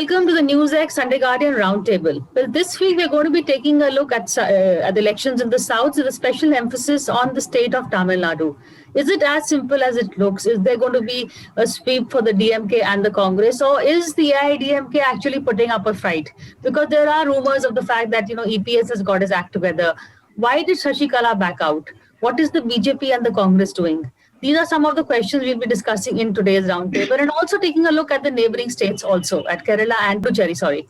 welcome to the NewsX Sunday Guardian Roundtable. Well, this week we're going to be taking a look at the elections in the South with a special emphasis on the state of Tamil Nadu. Is it as simple as it looks? Is there going to be a sweep for the DMK and the Congress, or is the AIDMK actually putting up a fight? Because there are rumors of the fact that EPS has got his act together. Why did Shashikala back out? What is the BJP and the Congress doing? These are some of the questions we'll be discussing in today's roundtable, and also taking a look at the neighboring states also, at Kerala and Puducherry.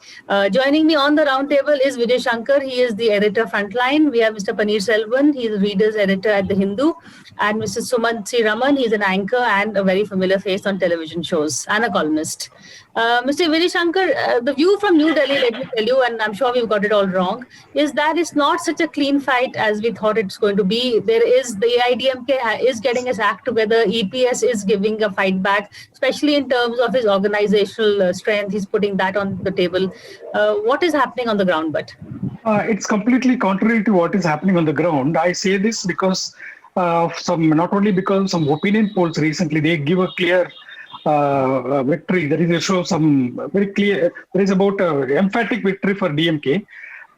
Joining me on the roundtable is Vijay Shankar. He is the editor Frontline. We have Mr. Paneer Selvan. He is the reader's editor at The Hindu. And Mr. Sumant C. Raman. He is an anchor and a very familiar face on television shows and a columnist. Mr. Vijay Shankar, the view from New Delhi, let me tell you, and I'm sure we've got it all wrong, is that it's not such a clean fight as we thought it's going to be. There is the AIDMK is getting its act together. EPS is giving a fight back, especially in terms of his organizational strength. He's putting that on the table. What is happening on the ground, but? It's completely contrary to what is happening on the ground. I say this because not only because some opinion polls recently, they give a clear victory. There is a show some very clear. There is about emphatic victory for DMK.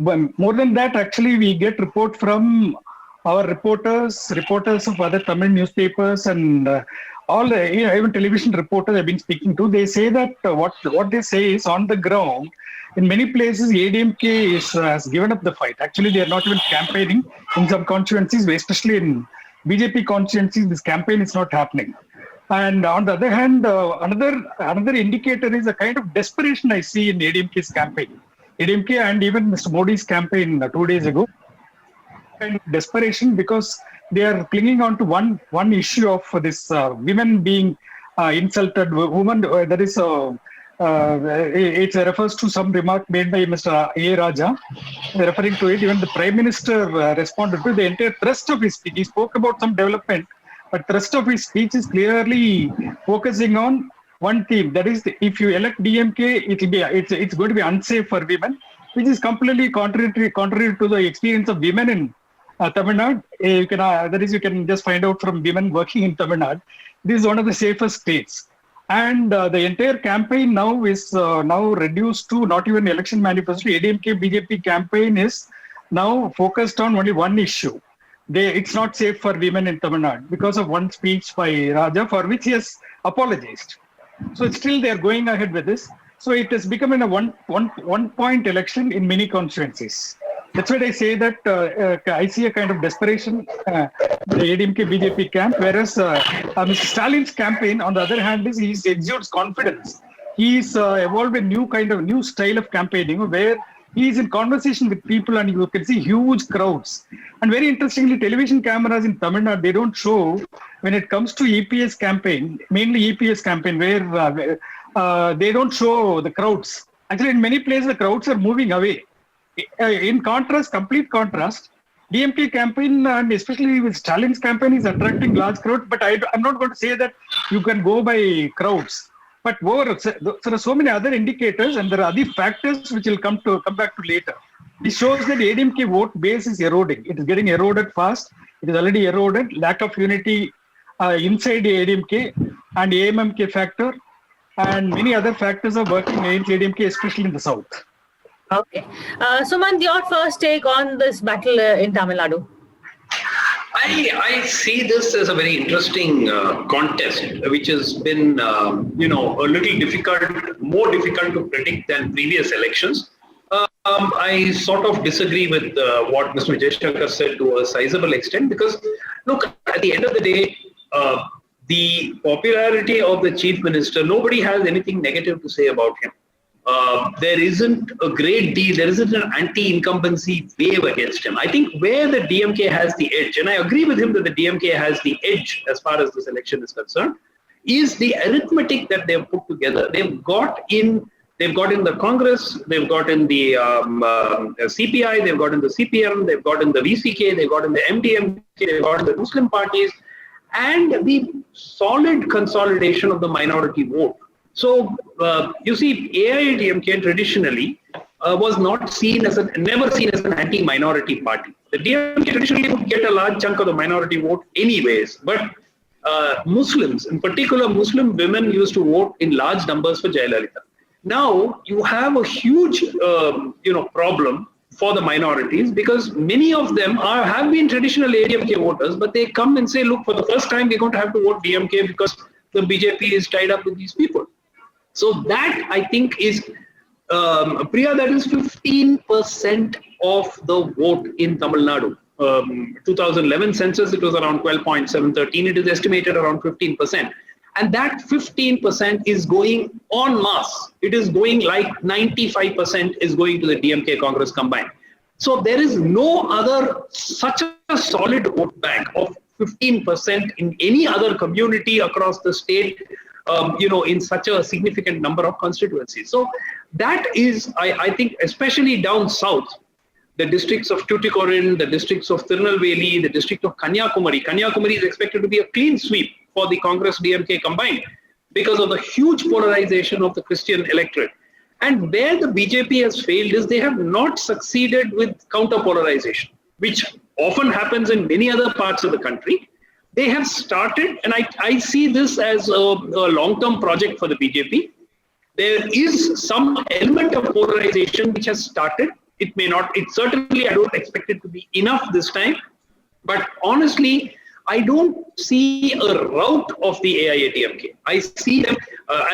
But more than that, actually, we get report from our reporters of other Tamil newspapers, and all even television reporters I've been speaking to. They say that what they say is on the ground. In many places, ADMK has given up the fight. Actually, they are not even campaigning in some constituencies, especially in BJP constituencies. This campaign is not happening. And on the other hand, another indicator is a kind of desperation I see in ADMK's campaign. ADMK and even Mr. Modi's campaign 2 days ago, kind of desperation because they are clinging on to one issue of this women being insulted. Women, that is, it refers to some remark made by Mr. A. Raja, referring to it. Even the Prime Minister responded to the entire thrust of his speech. He spoke about some development. But thrust of his speech is clearly focusing on one theme. That is, if you elect DMK, it's going to be unsafe for women, which is completely contrary to the experience of women in Tamil Nadu. You can just find out from women working in Tamil Nadu. This is one of the safest states. And the entire campaign now is now reduced to not even election manifesto. ADMK BJP campaign is now focused on only one issue. It's not safe for women in Tamil Nadu because of one speech by Raja, for which he has apologized. So still they are going ahead with this. So it has become a one point election in many constituencies. That's why I say that I see a kind of desperation in the ADMK BJP camp, whereas Mr. Stalin's campaign, on the other hand, he exudes confidence. He's evolved a new style of campaigning where he is in conversation with people and you can see huge crowds. And very interestingly, television cameras in Tamil Nadu, they don't show when it comes to EPS campaign, mainly EPS campaign, where they don't show the crowds. Actually, in many places, the crowds are moving away. In contrast, complete contrast, DMK campaign, and especially with Stalin's campaign, is attracting large crowds. But I'm not going to say that you can go by crowds. But there are so many other indicators, and there are other factors which will come back to later. It shows that ADMK vote base is eroding. It is getting eroded fast. It is already eroded. Lack of unity inside the ADMK and AMMK factor, and many other factors are working against ADMK, especially in the south. Okay. Sumant, your first take on this battle in Tamil Nadu? I see this as a very interesting contest, which has been, a little difficult, more difficult to predict than previous elections. I sort of disagree with what Mr. Vijay Shankar said to a sizable extent, because, look, at the end of the day, the popularity of the chief minister, nobody has anything negative to say about him. There isn't a great deal, there isn't an anti-incumbency wave against him. I think where the DMK has the edge, and I agree with him that the DMK has the edge as far as this election is concerned, is the arithmetic that they've put together. They've got in the Congress, they've got in the CPI, they've got in the CPM, they've got in the VCK, they've got in the MDMK, they've got in the Muslim parties, and the solid consolidation of the minority vote. So, you see, AIDMK traditionally was never seen as an anti-minority party. The DMK traditionally would get a large chunk of the minority vote anyways, but Muslims, in particular Muslim women, used to vote in large numbers for Jayalalitha. Now you have a huge, problem for the minorities, because many of them have been traditional ADMK voters, but they come and say, look, for the first time, we're going to have to vote DMK because the BJP is tied up with these people. So that, I think, is, Priya, that is 15% of the vote in Tamil Nadu. 2011 census, it was around 12.713. It is estimated around 15%. And that 15% is going en masse. It is going like 95% is going to the DMK Congress combined. So there is no other such a solid vote bank of 15% in any other community across the state, in such a significant number of constituencies. So that is, I think, especially down south, the districts of Tuticorin, the districts of Tirunelveli, the district of Kanyakumari. Kanyakumari is expected to be a clean sweep for the Congress DMK combined because of the huge polarization of the Christian electorate. And where the BJP has failed is they have not succeeded with counter polarization, which often happens in many other parts of the country. They have started, and I see this as a long-term project for the BJP. There is some element of polarization which has started. It may not, certainly I don't expect it to be enough this time. But honestly, I don't see a rout of the AIADMK. I see them,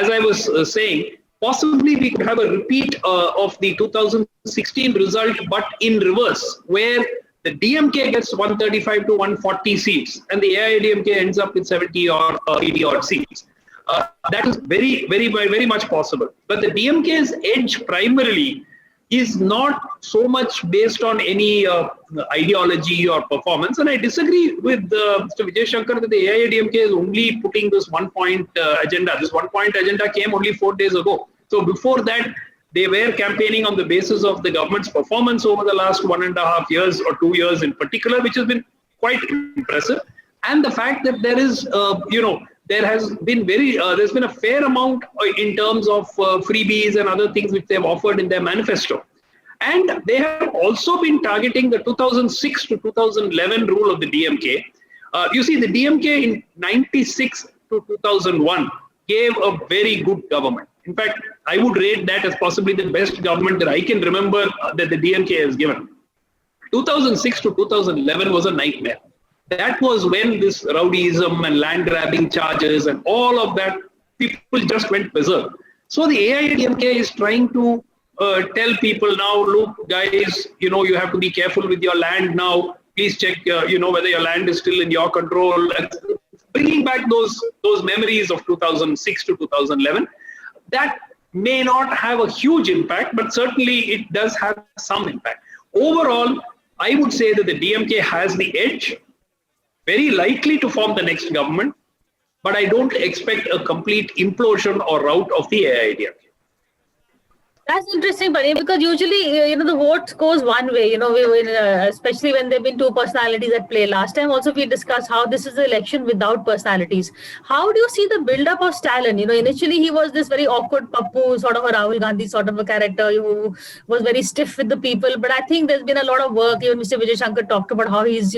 as I was saying, possibly we could have a repeat of the 2016 result, but in reverse, where the DMK gets 135 to 140 seats and the AIADMK ends up with 70 or 80 odd seats. That is very, very, very much possible. But the DMK's edge primarily is not so much based on any ideology or performance. And I disagree with Mr. Vijay Shankar that the AIADMK is only putting this one-point agenda. This one-point agenda came only 4 days ago. So before that, they were campaigning on the basis of the government's performance over the last 1.5 years or 2 years in particular, which has been quite impressive. And the fact that there is, there has been there's been a fair amount in terms of freebies and other things which they've offered in their manifesto. And they have also been targeting the 2006 to 2011 rule of the DMK. You see, the DMK in 96 to 2001 gave a very good government. In fact, I would rate that as possibly the best government that I can remember that the DMK has given. 2006 to 2011 was a nightmare. That was when this rowdyism and land grabbing charges and all of that, people just went berserk. So the AIADMK is trying to tell people now, look, guys, you have to be careful with your land now. Please check, whether your land is still in your control. And bringing back those memories of 2006 to 2011. That may not have a huge impact, but certainly it does have some impact. Overall, I would say that the DMK has the edge, very likely to form the next government, but I don't expect a complete implosion or rout of the AIADMK. That's interesting, Bani, because usually, the vote goes one way, especially when there have been two personalities at play. Last time also we discussed how this is an election without personalities. How do you see the build-up of Stalin? Initially he was this very awkward pappu, sort of a Rahul Gandhi sort of a character who was very stiff with the people. But I think there's been a lot of work. Even Mr. Vijay Shankar talked about how he's,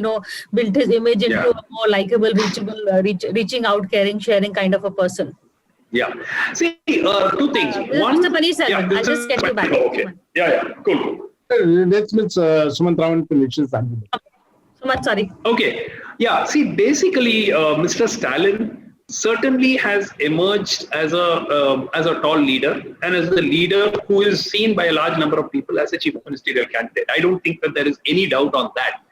built his image into a more likable, reachable, reaching out, caring, sharing kind of a person. Yeah. See, two things. One, Mr. Paneerselvan, I'll just get you back. Okay. Yeah. Cool. Let's meet Sumant Raman to Sumant, sorry. Okay. Yeah. See, basically, Mr. Stalin certainly has emerged as a tall leader and as a leader who is seen by a large number of people as a chief ministerial candidate. I don't think that there is any doubt on that.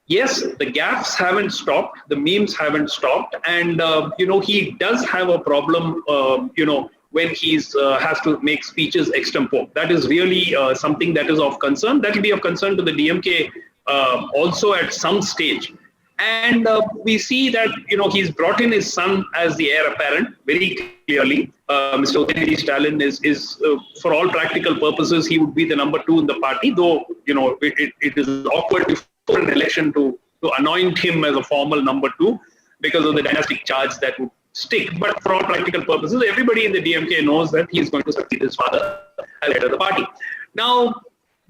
Yes, the gaffes haven't stopped, the memes haven't stopped, and he does have a problem, when he's has to make speeches extempore. That is really something that is of concern. That will be of concern to the DMK also at some stage. And we see that he's brought in his son as the heir apparent very clearly. Mr. Udayanithi Stalin is for all practical purposes he would be the number 2 in the party. Though it is awkward for an election to anoint him as a formal number 2 because of the dynastic charge that would stick. But for all practical purposes, everybody in the DMK knows that he is going to succeed his father as head of the party. Now,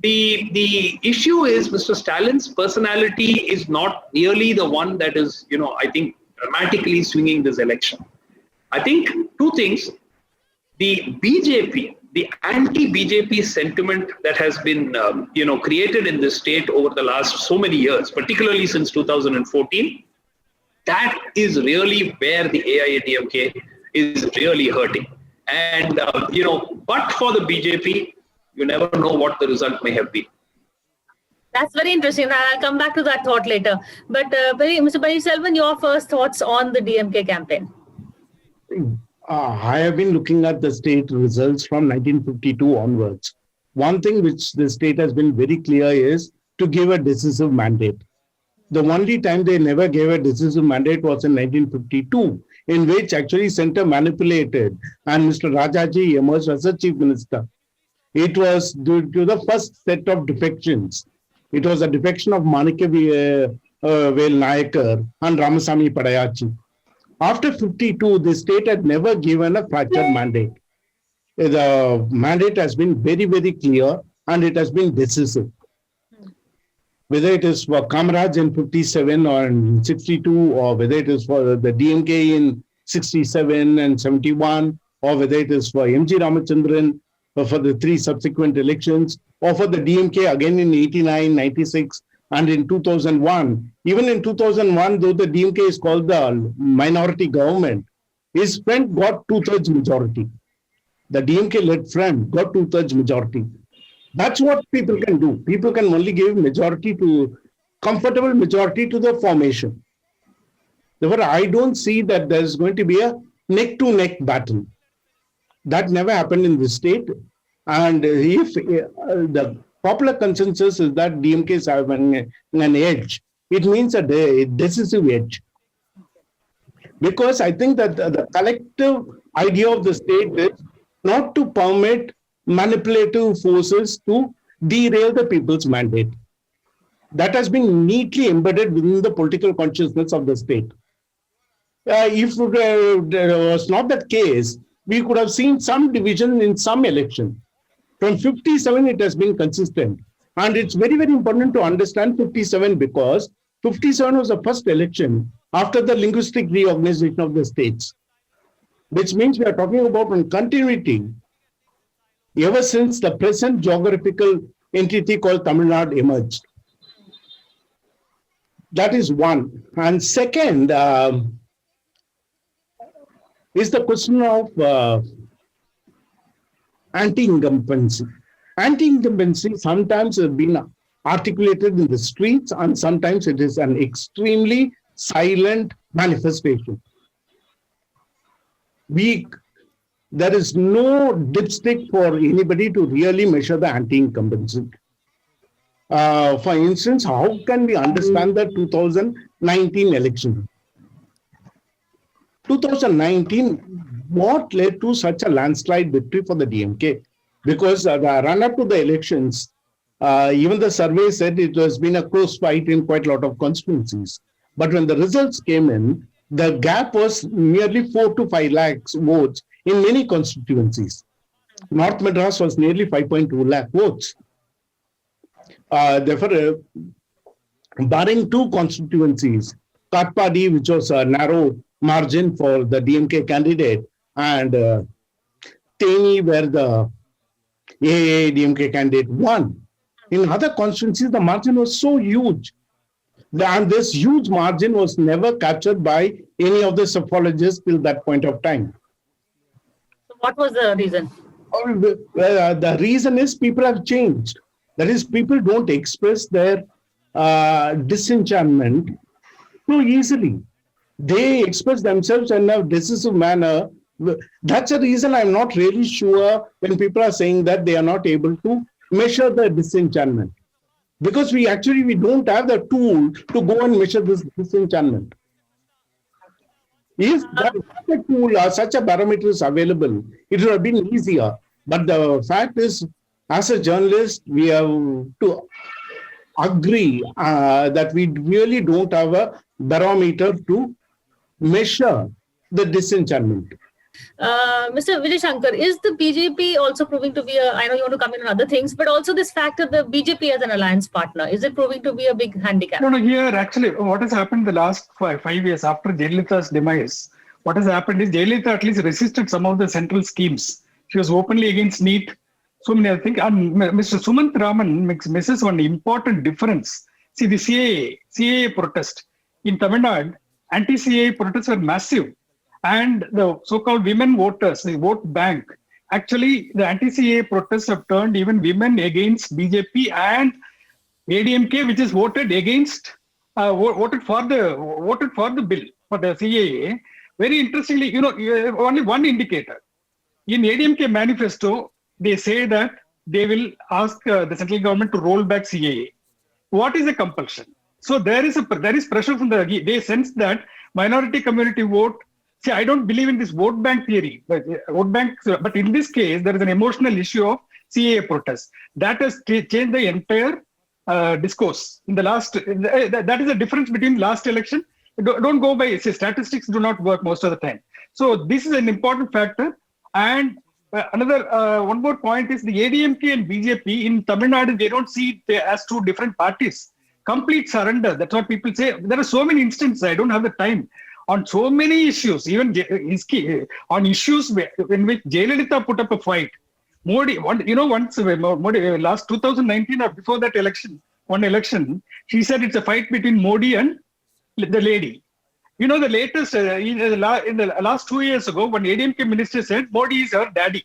the issue is Mr. Stalin's personality is not really the one that is, I think, dramatically swinging this election. I think two things. The BJP the anti-BJP sentiment that has been, created in this state over the last so many years, particularly since 2014, that is really where the AIADMK is really hurting. And, but for the BJP, you never know what the result may have been. That's very interesting. I'll come back to that thought later. But Mr. Paneerselvan, your first thoughts on the DMK campaign? I have been looking at the state results from 1952 onwards. One thing which the state has been very clear is to give a decisive mandate. The only time they never gave a decisive mandate was in 1952, in which actually centre manipulated and Mr. Rajaji emerged as a chief minister. It was due to the first set of defections. It was a defection of Manikya Nayakar and Ramasamy Padayachi. After 52, the state had never given a fractured mandate. The mandate has been very, very clear and it has been decisive. Whether it is for Kamaraj in 57 or in 62, or whether it is for the DMK in 67 and 71, or whether it is for MG Ramachandran for the 3 subsequent elections, or for the DMK again in 89, 96, and in 2001. Even in 2001, though the DMK is called the minority government, his friend got 2/3 majority. The DMK-led friend got 2/3 majority. That's what people can do. People can only give comfortable majority to the formation. Therefore, I don't see that there's going to be a neck-to-neck battle. That never happened in this state. And if the popular consensus is that DMK is having an edge, it means a decisive edge. Because I think that the collective idea of the state is not to permit manipulative forces to derail the people's mandate. That has been neatly embedded within the political consciousness of the state. If there was not that case, we could have seen some division in some election. From 57, it has been consistent. And it's very, very important to understand 57 because 57 was the first election after the linguistic reorganization of the states, which means we are talking about one continuity ever since the present geographical entity called Tamil Nadu emerged. That is one. And second is the question of anti-incumbency. Anti-incumbency sometimes has been articulated in the streets and sometimes it is an extremely silent manifestation. There is no dipstick for anybody to really measure the anti-incumbency. For instance, how can we understand the 2019 election? 2019, what led to such a landslide victory for the DMK? Because the run-up to the elections, even the survey said it has been a close fight in quite a lot of constituencies. But when the results came in, the gap was nearly 4 to 5 lakhs votes in many constituencies. North Madras was nearly 5.2 lakh votes. Therefore, barring 2 constituencies, Katpadi, which was a narrow margin for the DMK candidate, and Teni, where the AIADMK candidate won. In other constituencies, the margin was so huge. And this huge margin was never captured by any of the psephologists till that point of time. So what was the reason? The reason is people have changed. That is, people don't express their disenchantment too easily. They express themselves in a decisive manner. That's a reason I'm not really sure when people are saying that they are not able to measure the disenchantment. Because we don't have the tool to go and measure this disenchantment. If that such a tool or such a barometer is available, it would have been easier. But the fact is, as a journalist, we have to agree that we really don't have a barometer to measure the disenchantment. Mr. Vijay Shankar, is the BJP also proving to be I know you want to come in on other things, but also this fact of the BJP as an alliance partner, is it proving to be a big handicap? No, here actually what has happened the last 5 years after Jayalalitha's demise, what has happened is Jayalalitha at least resisted some of the central schemes. She was openly against NEET. So many other things. And Mr. Sumant Raman misses one important difference. See, the CAA protest in Tamil Nadu, anti-CAA protests were massive. And the so-called women voters, the vote bank, actually the anti-CAA protests have turned even women against BJP and ADMK, which is voted against, voted for the bill for the CAA. Very interestingly, only one indicator. In ADMK manifesto, they say that they will ask the central government to roll back CAA. What is a compulsion? So there is pressure from they sense that minority community vote. See, I don't believe in this vote bank theory, but in this case, there is an emotional issue of CAA protest that has changed the entire discourse in the last. That is the difference between last election. Don't go by statistics; do not work most of the time. So this is an important factor. And one more point is the ADMK and BJP in Tamil Nadu. They don't see it as two different parties. Complete surrender. That's what people say. There are so many instances. I don't have the time. On so many issues, even on issues in which Jayalalitha put up a fight. Modi, once Modi, last 2019 or before that election, she said it's a fight between Modi and the lady. The latest, in the last 2 years ago, one ADMK minister said Modi is her daddy.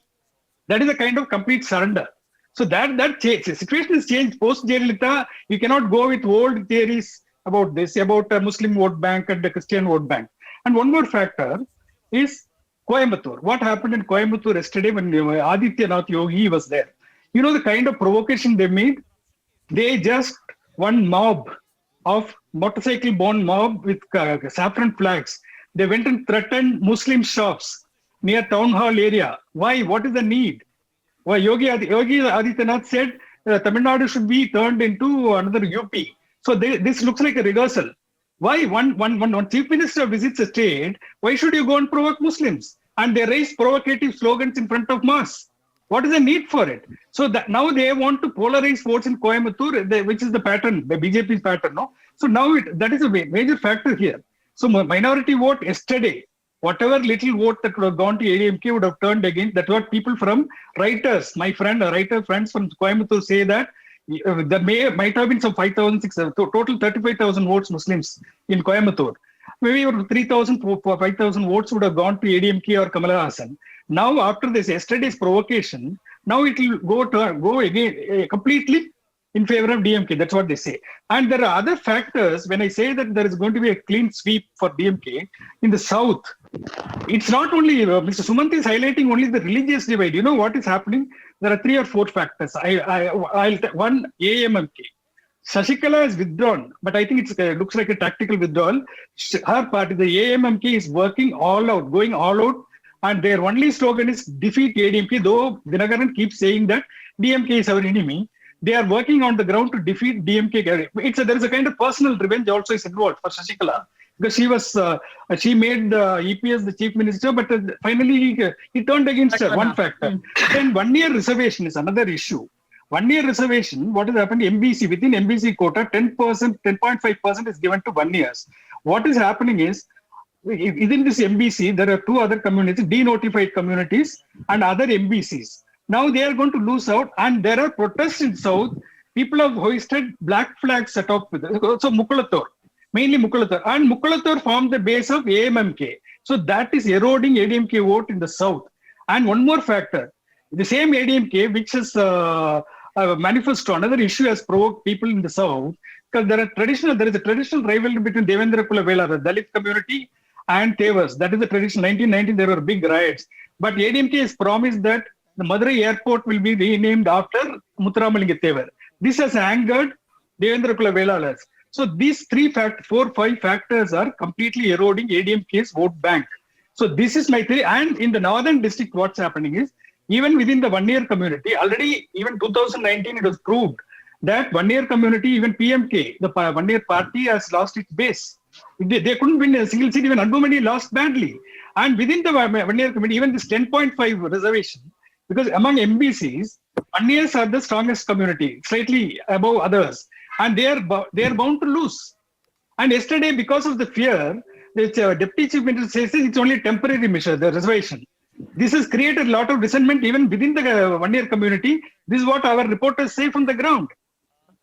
That is a kind of complete surrender. So that changed. The situation has changed post Jayalalitha. You cannot go with old theories about this, about a Muslim vote bank and a Christian vote bank. And one more factor is Coimbatore. What happened in Coimbatore yesterday when Adityanath Yogi was there? The kind of provocation they made? They just, one mob of motorcycle-borne mob with saffron flags. They went and threatened Muslim shops near town hall area. Why? What is the need? Why Yogi Adityanath said Tamil Nadu should be turned into another UP. So this looks like a reversal. Why one chief minister visits a state? Why should you go and provoke Muslims? And they raise provocative slogans in front of mosques. What is the need for it? So that now they want to polarize votes in Coimbatore, which is the pattern, the BJP's pattern. No, so now that is a major factor here. So minority vote yesterday, whatever little vote that would have gone to ADMK would have turned against. That's what people from writers, writer friends from Coimbatore say that. There might have been some 5,000, 6,000, total 35,000 votes Muslims in Coimbatore. Maybe 3,000, 5,000 votes would have gone to ADMK or Kamala Hassan. Now, after this yesterday's provocation, now it will go again completely in favor of DMK. That's what they say. And there are other factors. When I say that there is going to be a clean sweep for DMK in the south, it's not only Mr. Sumant is highlighting only the religious divide. You know what is happening? There are 3 or 4 factors. One, AMMK. Shashikala has withdrawn, but I think it looks like a tactical withdrawal. Her party, the AMMK, is working all out, going all out, and their only slogan is defeat ADMK. Though Dinagaran keeps saying that DMK is our enemy, they are working on the ground to defeat DMK. There is a kind of personal revenge also is involved for Shashikala. Because she made EPS the chief minister, but finally he turned against her. One factor. Then 1 year reservation is another issue. 1 year reservation, what has happened? MBC, within MBC quota, 10%, 10.5% is given to 1 year. What is happening is, within this MBC, there are 2 other communities, denotified communities and other MBCs. Now they are going to lose out, and there are protests in South. People have hoisted black flags set up with so Mukulator. Mainly Mukulator. And Mukulator formed the base of AMMK. So that is eroding ADMK vote in the south. And one more factor, the same ADMK, which is a manifesto, another issue has provoked people in the south, because there is a traditional rivalry between Devendra Kulavela, the Dalit community, and Tevas. That is the tradition. 1990, there were big riots. But ADMK has promised that the Madurai airport will be renamed after Muthuramalinga Tevar. This has angered Devendra Kulavela. So these 4, 5 factors are completely eroding ADMK's vote bank. So this is my theory. And in the northern district, what's happening is, even within the 1 year community, already even 2019, it was proved that 1 year community, even PMK, the 1 year party, has lost its base. They couldn't win a single seat. Even Anbumani lost badly. And within the 1 year community, even this 10.5 reservation, because among MBCs, 1 years are the strongest community, slightly above others. And they are bound to lose. And yesterday, because of the fear, the deputy chief minister says it's only a temporary measure, the reservation. This has created a lot of resentment even within the one-year community. This is what our reporters say from the ground.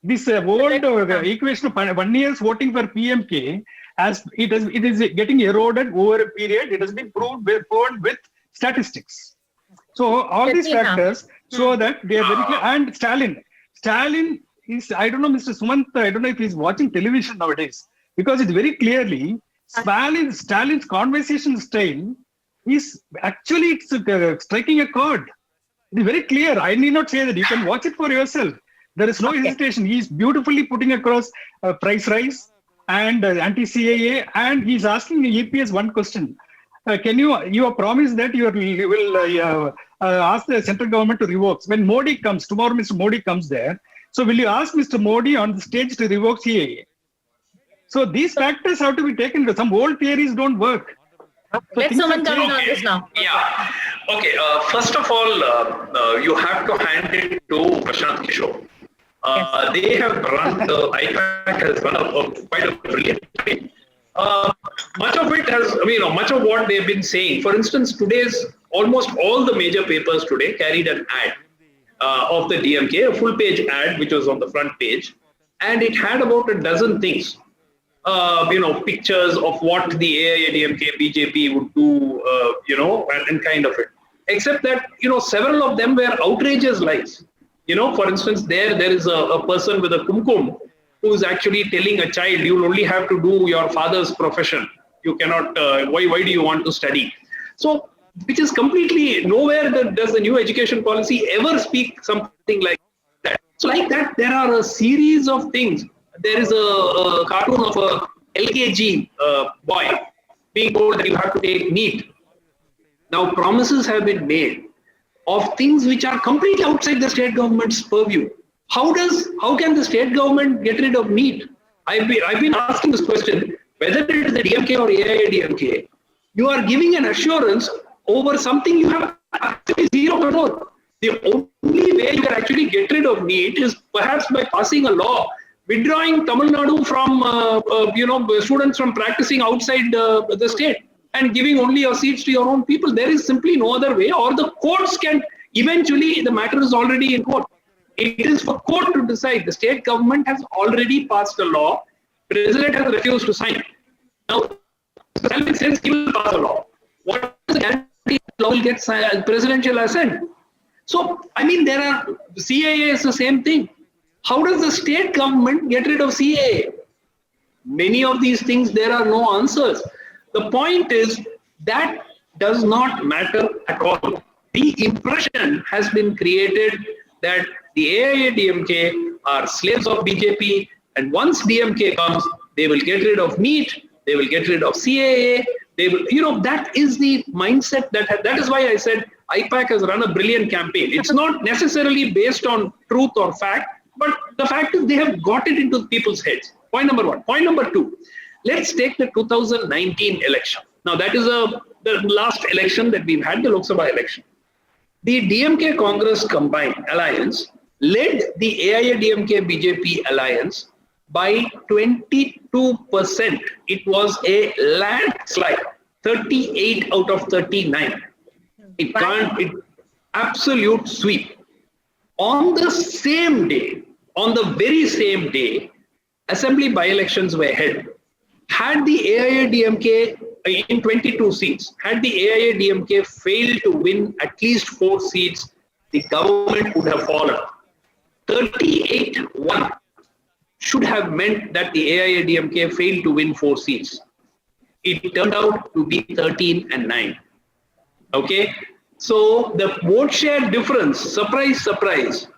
This old equation of 1 year's voting for PMK, as it is getting eroded over a period. It has been proven with statistics. So all these factors show that they are very clear. And Stalin is, I don't know, Mr. Sumant, I don't know if he's watching television nowadays, because it's very clearly Stalin's conversation style is actually striking a chord. It is very clear. I need not say that. You can watch it for yourself. There is no hesitation. He is beautifully putting across price rise and anti-CAA, and he's asking EPS one question. Can you have promised that you will ask the central government to revoke? When Modi comes, tomorrow Mr. Modi comes there. So will you ask Mr. Modi on the stage to revoke CAA? So these factors have to be taken. Some old theories don't work. So Let someone come in on this now. Yeah. Okay. First of all, you have to hand it to Prashant Kishore. They have run, IPAC has run quite a brilliant thing. Much of it has, much of what they've been saying. For instance, today's almost all the major papers today carried an ad of the DMK, a full page ad, which was on the front page. And it had about a dozen things. Pictures of what the AIADMK, BJP would do, and kind of it. Except that, several of them were outrageous lies. For instance, there is a person with a kumkum who is actually telling a child, you'll only have to do your father's profession. You cannot, why do you want to study? So, which is completely, nowhere does the new education policy ever speak something like that. So like that, there are a series of things. There is a cartoon of a LKG boy being told that you have to take NEET. Now, promises have been made of things which are completely outside the state government's purview. How can the state government get rid of NEET? I've been asking this question, whether it is the DMK or AIADMK, you are giving an assurance over something you have actually zero control. The only way you can actually get rid of NEET is perhaps by passing a law withdrawing Tamil Nadu from, students from practicing outside the state and giving only your seats to your own people. There is simply no other way, or the courts can eventually, the matter is already in court. It is for court to decide. The state government has already passed a law. President has refused to sign. Now, Stalin says he will pass a law. What is the guarantee the law will get presidential assent? So, CAA is the same thing. How does the state government get rid of CAA? Many of these things, there are no answers. The point is that does not matter at all. The impression has been created that the AIADMK are slaves of BJP, and once DMK comes, they will get rid of NEET, they will get rid of CAA, they will, that is the mindset that is why I said IPAC has run a brilliant campaign. It's not necessarily based on truth or fact, but the fact is they have got it into people's heads. Point number one. Point number two, let's take the 2019 election. Now that is the last election that we've had, the Lok Sabha election. The DMK Congress combined alliance led the AIADMK BJP alliance by 22%. It was a landslide, 38 out of 39. Absolute sweep. On the same day, on the very same day, assembly by-elections were held. Had the AIADMK in 22 seats, had the AIADMK failed to win at least 4 seats, the government would have fallen. 38-1 should have meant that the AIADMK failed to win 4 seats. It turned out to be 13-9. Okay? So the vote share difference, surprise, surprise,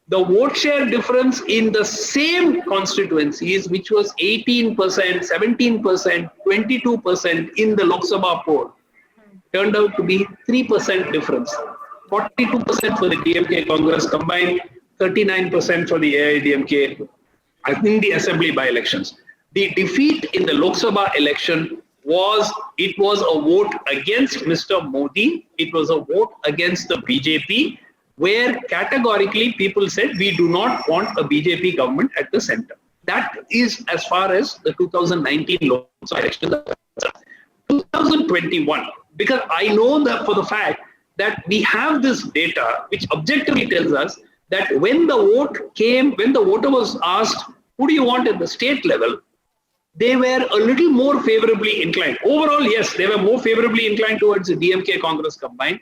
the vote share difference in the same constituencies, which was 18%, 17%, 22% in the Lok Sabha poll, turned out to be 3% difference. 42% for the DMK Congress combined, 39% for the AIADMK in the assembly by-elections. The defeat in the Lok Sabha election was a vote against Mr. Modi. It was a vote against the BJP, where categorically people said we do not want a BJP government at the center. That is as far as the 2019 Lok Sabha election. 2021, because I know that for the fact that we have this data which objectively tells us that when the voter was asked, who do you want at the state level, they were a little more favorably inclined. Overall, yes, they were more favorably inclined towards the DMK Congress combined,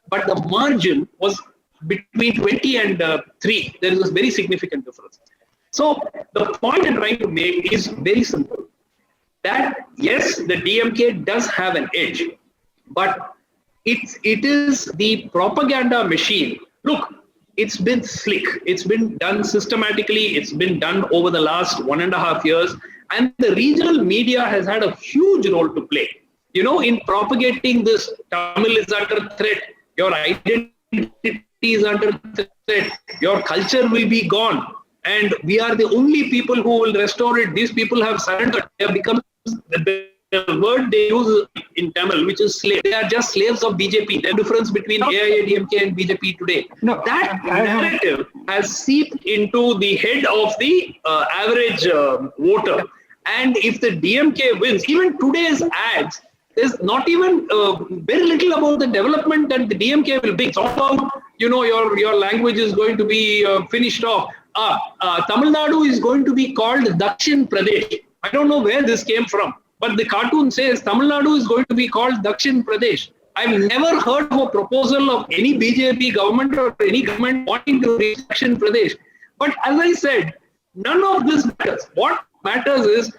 but the margin was between 20 and 3. There is a very significant difference. So the point I'm trying to make is very simple. That yes, the DMK does have an edge, but it is the propaganda machine. Look, it's been slick. It's been done systematically. It's been done over the last 1.5 years. And the regional media has had a huge role to play, in propagating this. Tamil is under threat. Your identity is under threat. Your culture will be gone. And we are the only people who will restore it. These people have surrendered. They have become the word they use in Tamil, which is slave. They are just slaves of BJP. The difference between AIADMK and BJP today. No, that narrative has seeped into the head of the average voter. And if the DMK wins, even today's ads, there's not even very little about the development that the DMK will bring. It's all about, your language is going to be finished off. Tamil Nadu is going to be called Dakshin Pradesh. I don't know where this came from, but the cartoon says Tamil Nadu is going to be called Dakshin Pradesh. I've never heard of a proposal of any BJP government or any government wanting to reach Dakshin Pradesh. But as I said, none of this matters. What matters is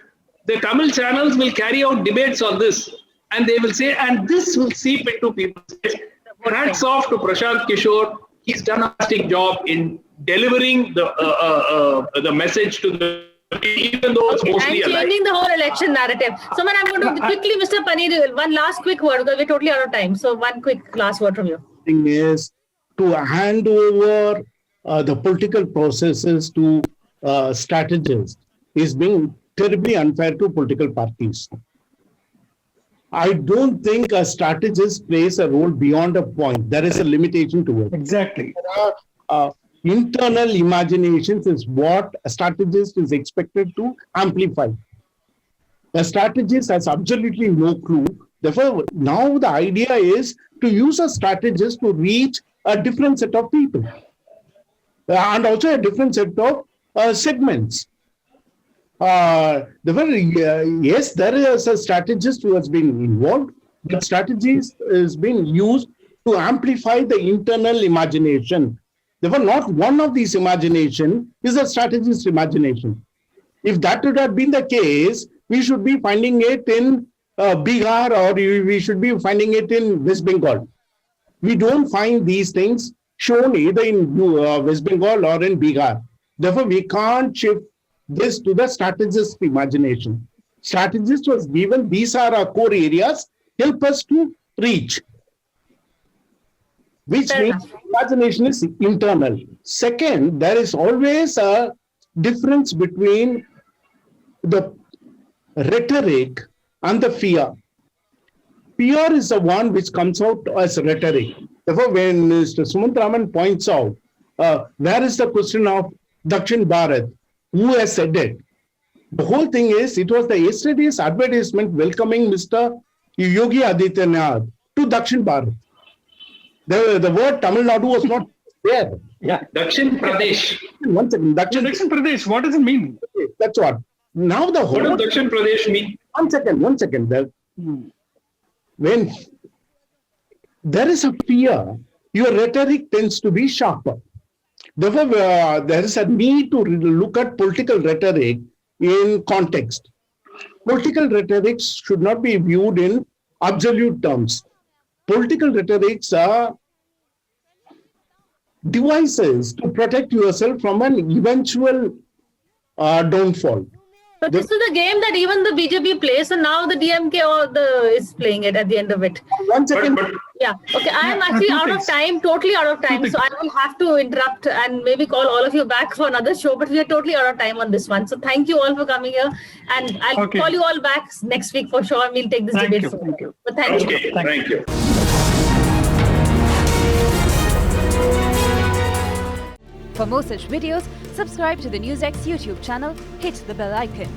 the Tamil channels will carry out debates on this, and they will say, and this will seep into people's heads. Hats off to Prashant Kishore. He's done a fantastic job in delivering the message to the even though it's mostly and changing the whole election narrative. So, man, I'm going to quickly, Mr. Paneer, one last quick word because we're totally out of time. So, one quick last word from you. Thing is to hand over the political processes to strategists is being terribly unfair to political parties. I don't think a strategist plays a role beyond a point. There is a limitation to it. Exactly. There are, internal imaginations is what a strategist is expected to amplify. The strategist has absolutely no clue. Therefore, now the idea is to use a strategist to reach a different set of people and also a different set of segments. Yes, there is a strategist who has been involved, but strategies is being used to amplify the internal imagination. Therefore, not one of these imagination is a strategist imagination. If that would have been the case, we should be finding it in Bihar or we should be finding it in West Bengal. We don't find these things shown either in West Bengal or in Bihar. Therefore, we can't shift this to the strategist imagination. Strategist was given, these are our core areas, help us to reach. Which means imagination is internal. Second, there is always a difference between the rhetoric and the fear. Fear is the one which comes out as rhetoric. Therefore, when Mr. Sumant Raman points out, where is the question of Dakshin Bharat? Who has said it? The whole thing is, it was the yesterday's advertisement welcoming Mr. Yogi Adityanath to Dakshin Bharat. The word Tamil Nadu was not there. Yeah. Dakshin Pradesh. One second. Dakshin Pradesh, what does it mean? Okay, that's what. Now the whole... What does Dakshin Pradesh mean? One second. When there is a fear, your rhetoric tends to be sharper. Therefore, there is a need to look at political rhetoric in context. Political rhetoric should not be viewed in absolute terms. Political rhetorics are devices to protect yourself from an eventual downfall. But this is the game that even the BJP plays, and now the DMK is playing it at the end of it. 1 second. Yeah. Okay. I am actually out of time, totally out of time. So I will have to interrupt and maybe call all of you back for another show. But we are totally out of time on this one. So thank you all for coming here, and I'll call you all back next week for sure. And we'll take this debate forward. Thank you. But thank you. Okay, thank you. For more such videos, subscribe to the NewsX YouTube channel, hit the bell icon.